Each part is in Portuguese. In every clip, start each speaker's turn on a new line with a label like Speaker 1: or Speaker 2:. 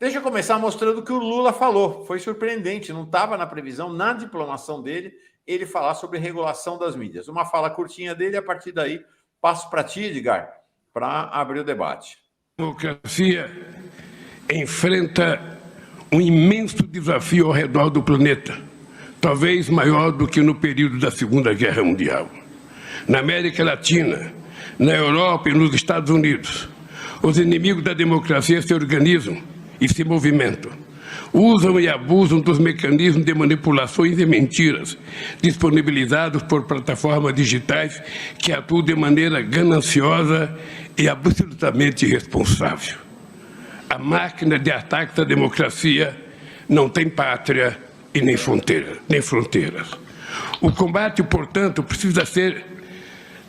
Speaker 1: Deixa eu começar mostrando o que o Lula falou. Foi surpreendente, não estava na previsão, na diplomação dele, ele falar sobre regulação das mídias. Uma fala curtinha dele, a partir daí passo para ti, Edgar, para abrir o debate.
Speaker 2: A democracia enfrenta um imenso desafio ao redor do planeta, talvez maior do que no período da Segunda Guerra Mundial. Na América Latina, na Europa e nos Estados Unidos, os inimigos da democracia se organizam e se movimentam. Usam e abusam dos mecanismos de manipulações e mentiras disponibilizados por plataformas digitais que atuam de maneira gananciosa e absolutamente irresponsável. A máquina de ataque à democracia não tem pátria e nem fronteiras. O combate, portanto, precisa ser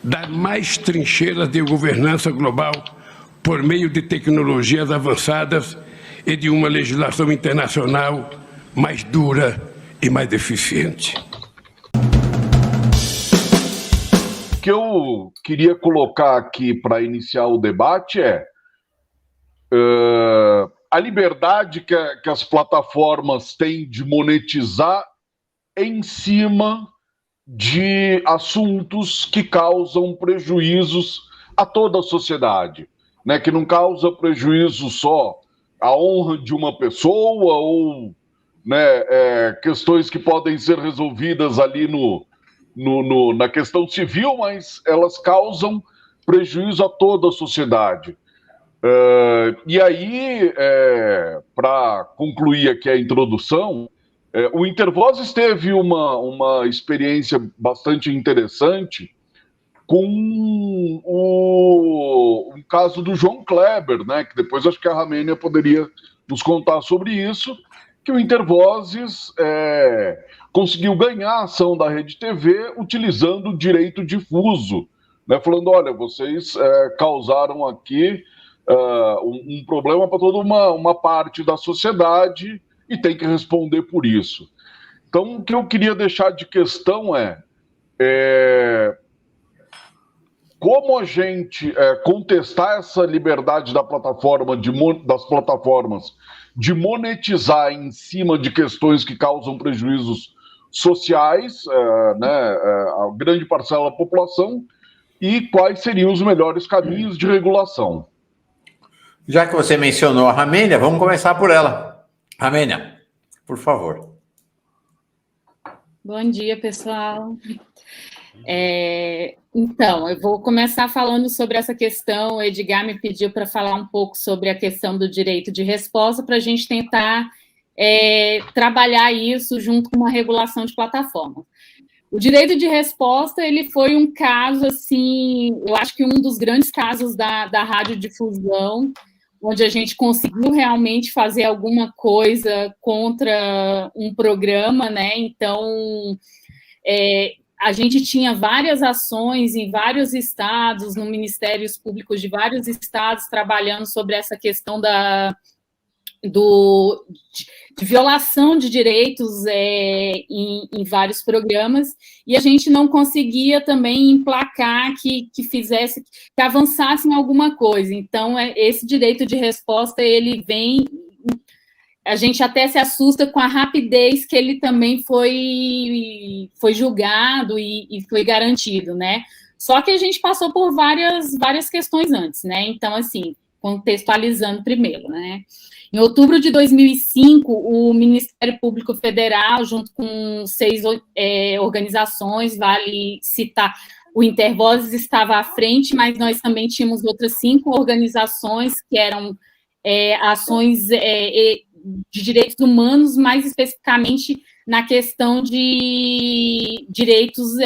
Speaker 2: das mais trincheiras de governança global por meio de tecnologias avançadas e de uma legislação internacional mais dura e mais eficiente.
Speaker 3: O que eu queria colocar aqui para iniciar o debate é a liberdade que as plataformas têm de monetizar em cima de assuntos que causam prejuízos a toda a sociedade, né? Que não causa prejuízo só à honra de uma pessoa ou, né, questões que podem ser resolvidas ali na questão civil, mas elas causam prejuízo a toda a sociedade. E aí, para concluir aqui a introdução, o Intervozes teve uma experiência bastante interessante com o caso do João Kleber, né? Que depois acho que a Ramênia poderia nos contar sobre isso, que o Intervozes conseguiu ganhar a ação da Rede TV utilizando o direito difuso, né? Falando, olha, vocês causaram aqui um problema para toda uma parte da sociedade e tem que responder por isso. Então, o que eu queria deixar de questão é como a gente contestar essa liberdade das plataformas de monetizar em cima de questões que causam prejuízos sociais, né, a grande parcela da população, e quais seriam os melhores caminhos de regulação.
Speaker 1: Já que você mencionou a Ramênia, vamos começar por ela. Ramênia, por favor.
Speaker 4: Bom dia, pessoal. Então, eu vou começar falando sobre essa questão. O Edgar me pediu para falar um pouco sobre a questão do direito de resposta, para a gente tentar trabalhar isso junto com uma regulação de plataforma. O direito de resposta, ele foi um caso, assim, eu acho que um dos grandes casos da radiodifusão, onde a gente conseguiu realmente fazer alguma coisa contra um programa, né? Então, a gente tinha várias ações em vários estados, no Ministérios Públicos de vários estados, trabalhando sobre essa questão de violação de direitos em vários programas, e a gente não conseguia também emplacar que avançasse em alguma coisa. Então, esse direito de resposta, ele vem... A gente até se assusta com a rapidez que ele também foi julgado e foi garantido, né? Só que a gente passou por várias questões antes, né? Então, assim, contextualizando primeiro, né? Em outubro de 2005, o Ministério Público Federal, junto com 6 organizações, vale citar, o Intervozes estava à frente, mas nós também tínhamos outras 5 organizações que eram ações de direitos humanos, mais especificamente na questão de direitos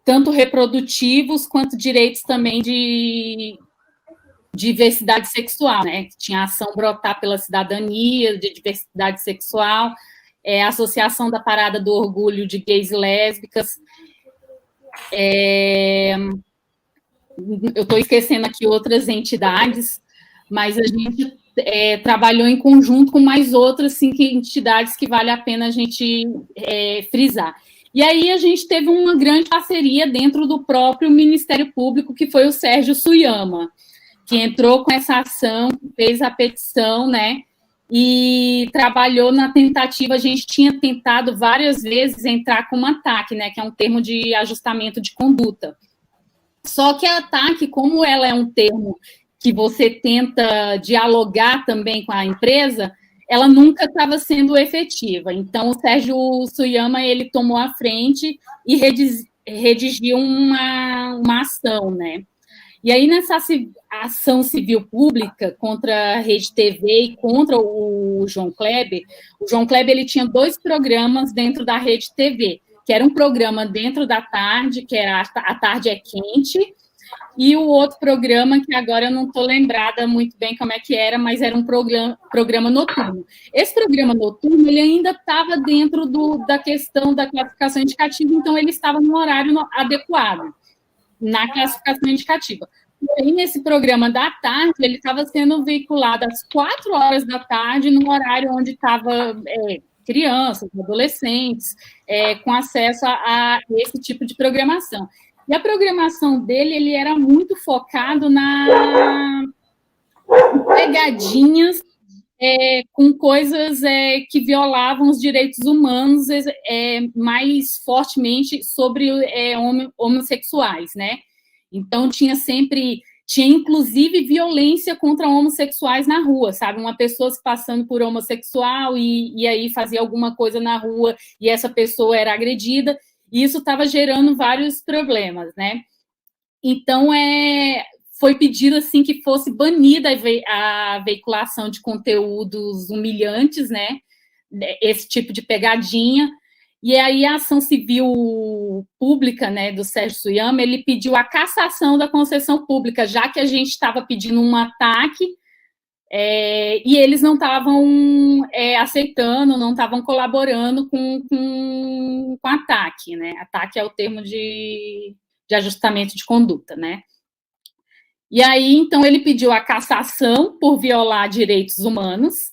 Speaker 4: tanto reprodutivos quanto direitos também de diversidade sexual, né? Tinha a ação Brotar pela Cidadania, de diversidade sexual, a Associação da Parada do Orgulho de Gays e Lésbicas. Eu estou esquecendo aqui outras entidades, mas a gente trabalhou em conjunto com mais outras 5 entidades que vale a pena a gente frisar. E aí a gente teve uma grande parceria dentro do próprio Ministério Público, que foi o Sérgio Suyama. que entrou com essa ação, fez a petição, né, e trabalhou na tentativa. A gente tinha tentado várias vezes entrar com uma TAC, né, que é um termo de ajustamento de conduta. Só que a TAC, como ela é um termo que você tenta dialogar também com a empresa, ela nunca estava sendo efetiva. Então, o Sérgio Suyama, ele tomou a frente e redigiu uma ação, né? E aí, nessa ação civil pública contra a Rede TV e contra o João Kleber ele tinha 2 programas dentro da Rede TV, que era um programa dentro da tarde, que era A Tarde é Quente, e o outro programa, que agora eu não estou lembrada muito bem como é que era, mas era um programa noturno. Esse programa noturno, ele ainda estava dentro da questão da classificação indicativa, então ele estava no horário adequado, na classificação indicativa. E nesse programa da tarde, ele estava sendo veiculado às 4 horas da tarde, no horário onde estava crianças, adolescentes, com acesso a esse tipo de programação. E a programação dele, ele era muito focado em pegadinhas com coisas que violavam os direitos humanos mais fortemente sobre homossexuais, né? Então, tinha inclusive violência contra homossexuais na rua, sabe? Uma pessoa se passando por homossexual e aí fazia alguma coisa na rua e essa pessoa era agredida, e isso estava gerando vários problemas, né? Então, foi pedido, assim, que fosse banida a veiculação de conteúdos humilhantes, né? Esse tipo de pegadinha. E aí a ação civil pública, né, do Sérgio Suyama, ele pediu a cassação da concessão pública, já que a gente estava pedindo um ataque, e eles não estavam aceitando, não estavam colaborando com a TAC, né? A TAC é o termo de ajustamento de conduta, né? E aí, então, ele pediu a cassação por violar direitos humanos,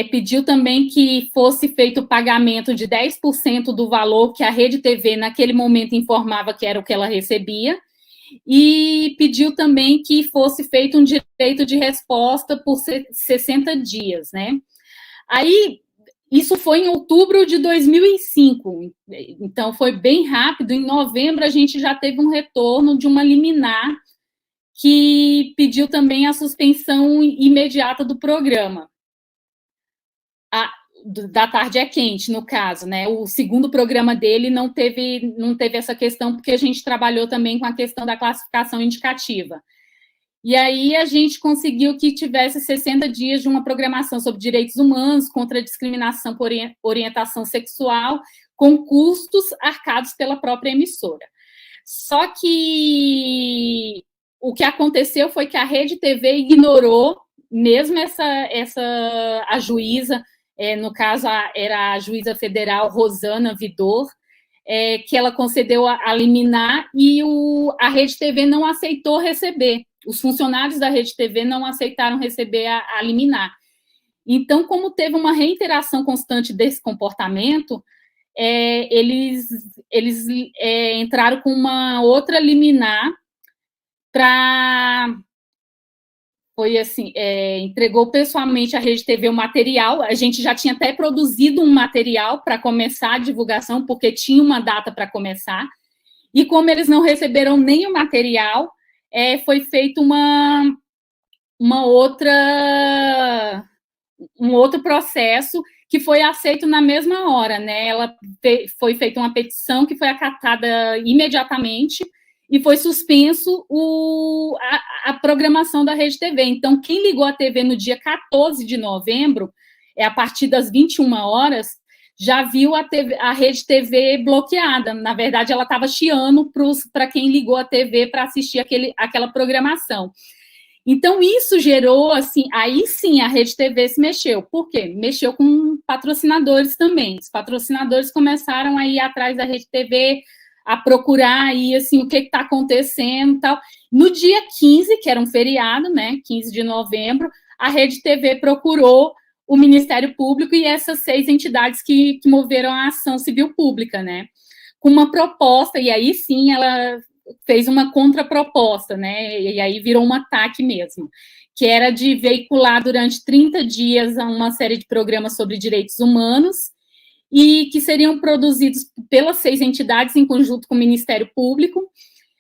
Speaker 4: pediu também que fosse feito o pagamento de 10% do valor que a Rede TV, naquele momento, informava que era o que ela recebia, e pediu também que fosse feito um direito de resposta por 60 dias, né? Aí, isso foi em outubro de 2005, então foi bem rápido. Em novembro, a gente já teve um retorno de uma liminar que pediu também a suspensão imediata do programa. Da Tarde é Quente, no caso, né? O segundo programa dele não teve essa questão, porque a gente trabalhou também com a questão da classificação indicativa. E aí a gente conseguiu que tivesse 60 dias de uma programação sobre direitos humanos, contra a discriminação por orientação sexual, com custos arcados pela própria emissora. Só que o que aconteceu foi que a Rede TV ignorou, mesmo a juíza, no caso, era a juíza federal Rosana Vidor, que ela concedeu a liminar, e a Rede TV não aceitou receber. Os funcionários da Rede TV não aceitaram receber a liminar. Então, como teve uma reiteração constante desse comportamento, eles entraram com uma outra liminar foi assim, entregou pessoalmente à Rede TV o material. A gente já tinha até produzido um material para começar a divulgação, porque tinha uma data para começar, e como eles não receberam nem o material, foi feito um outro processo que foi aceito na mesma hora, né? Foi feita uma petição que foi acatada imediatamente, e foi suspenso a programação da Rede TV. Então, quem ligou a TV no dia 14 de novembro, a partir das 21 horas, já viu a Rede TV bloqueada. Na verdade, ela estava chiando para quem ligou a TV para assistir aquela programação. Então, isso gerou, assim, aí sim a Rede TV se mexeu. Por quê? Mexeu com patrocinadores também. Os patrocinadores começaram a ir atrás da Rede TV, a procurar aí, assim, o que está acontecendo e tal. No dia 15, que era um feriado, né, 15 de novembro, a Rede TV procurou o Ministério Público e essas 6 entidades que moveram a ação civil pública, né, com uma proposta, e aí sim ela fez uma contraproposta, né? E aí virou um ataque mesmo, que era de veicular durante 30 dias uma série de programas sobre direitos humanos e que seriam produzidos pelas 6 entidades em conjunto com o Ministério Público,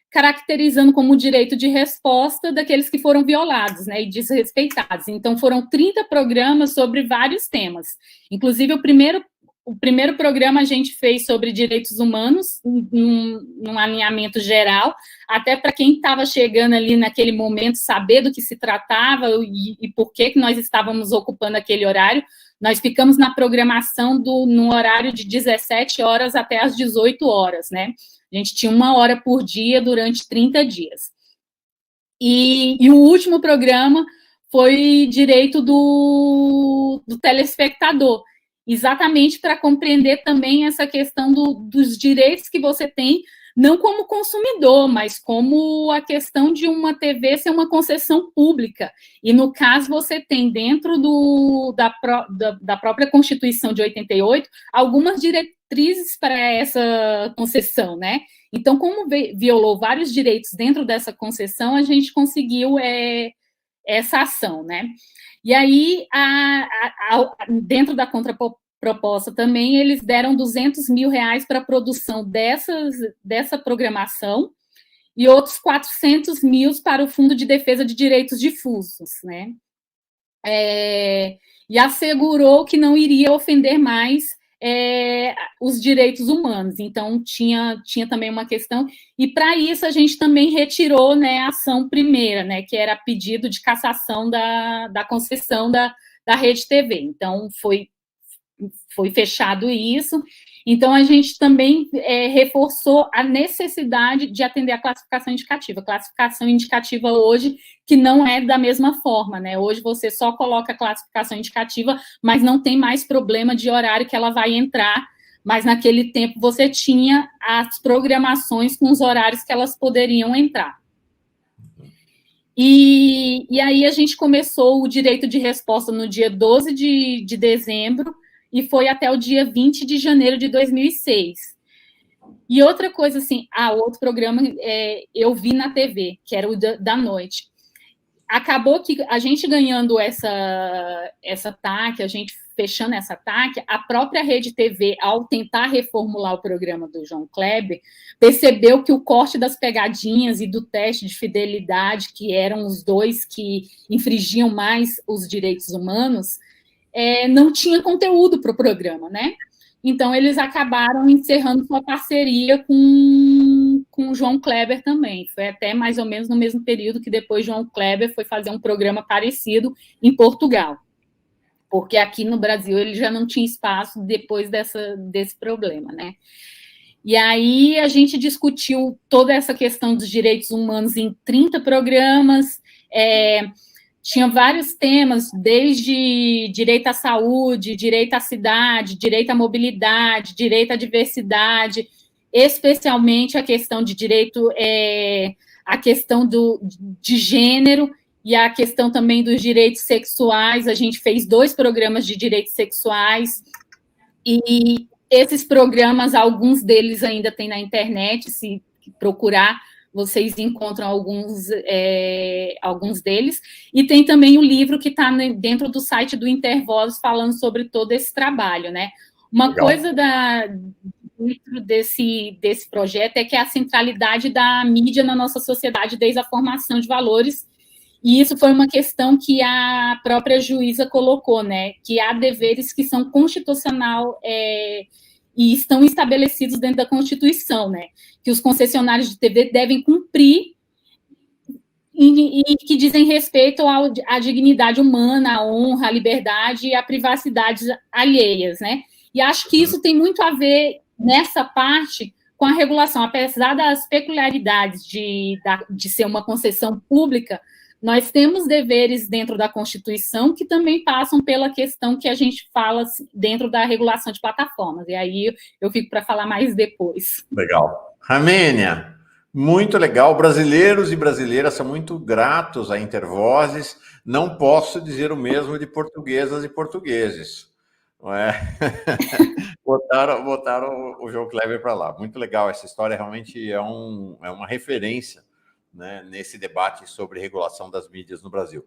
Speaker 4: caracterizando como direito de resposta daqueles que foram violados, né, e desrespeitados. Então, foram 30 programas sobre vários temas. Inclusive, o primeiro programa a gente fez sobre direitos humanos, num alinhamento geral, até para quem estava chegando ali naquele momento saber do que se tratava e por que nós estávamos ocupando aquele horário. Nós ficamos na programação no horário de 17 horas até as 18 horas, né? A gente tinha 1 hora por dia durante 30 dias. E o último programa foi direito do telespectador, exatamente para compreender também essa questão dos direitos que você tem, não como consumidor, mas como a questão de uma TV ser uma concessão pública. E, no caso, você tem dentro da própria Constituição de 88 algumas diretrizes para essa concessão, né? Então, como violou vários direitos dentro dessa concessão, a gente conseguiu essa ação, né? E aí, dentro da contraproposta também, eles deram R$200 mil para a produção dessa programação e outros 400 mil para o Fundo de Defesa de Direitos Difusos, né? E assegurou que não iria ofender mais os direitos humanos. Então, tinha também uma questão, e para isso a gente também retirou, né, a ação primeira, né, que era pedido de cassação da concessão da Rede TV. Então, foi fechado isso. Então, a gente também reforçou a necessidade de atender a classificação indicativa. Classificação indicativa hoje, que não é da mesma forma, né? Hoje você só coloca a classificação indicativa, mas não tem mais problema de horário que ela vai entrar, mas naquele tempo você tinha as programações com os horários que elas poderiam entrar. E aí a gente começou o direito de resposta no dia 12 de dezembro, e foi até o dia 20 de janeiro de 2006. E outra coisa, assim, outro programa eu vi na TV, que era o da noite. Acabou que a gente ganhando essa TAC, a gente fechando essa TAC, a própria Rede TV, ao tentar reformular o programa do João Kleber, percebeu que o corte das pegadinhas e do teste de fidelidade, que eram os dois que infringiam mais os direitos humanos, não tinha conteúdo para o programa, né? Então, eles acabaram encerrando sua parceria com o João Kleber também. Foi até mais ou menos no mesmo período que depois João Kleber foi fazer um programa parecido em Portugal. Porque aqui no Brasil ele já não tinha espaço depois desse problema, né? E aí a gente discutiu toda essa questão dos direitos humanos em 30 programas, tinha vários temas, desde direito à saúde, direito à cidade, direito à mobilidade, direito à diversidade, especialmente a questão de direito, a questão de gênero e a questão também dos direitos sexuais. A gente fez 2 programas de direitos sexuais e esses programas, alguns deles ainda tem na internet, se procurar, vocês encontram alguns deles, e tem também o livro que está dentro do site do Intervozes falando sobre todo esse trabalho, né? Uma Legal. Coisa dentro desse projeto é que é a centralidade da mídia na nossa sociedade desde a formação de valores, e isso foi uma questão que a própria juíza colocou, né? Que há deveres que são constitucional e estão estabelecidos dentro da Constituição, né? Que os concessionários de TV devem cumprir e que dizem respeito à dignidade humana, à honra, à liberdade e à privacidade alheias, né? E acho que isso tem muito a ver, nessa parte, com a regulação. Apesar das peculiaridades de ser uma concessão pública, nós temos deveres dentro da Constituição que também passam pela questão que a gente fala dentro da regulação de plataformas. E aí eu fico para falar mais depois.
Speaker 1: Legal. Ramênia, muito legal. Brasileiros e brasileiras são muito gratos a Intervozes. Não posso dizer o mesmo de portuguesas e portugueses. Não é? botaram o João Kleber para lá. Muito legal, essa história realmente é uma referência, né, nesse debate sobre regulação das mídias no Brasil.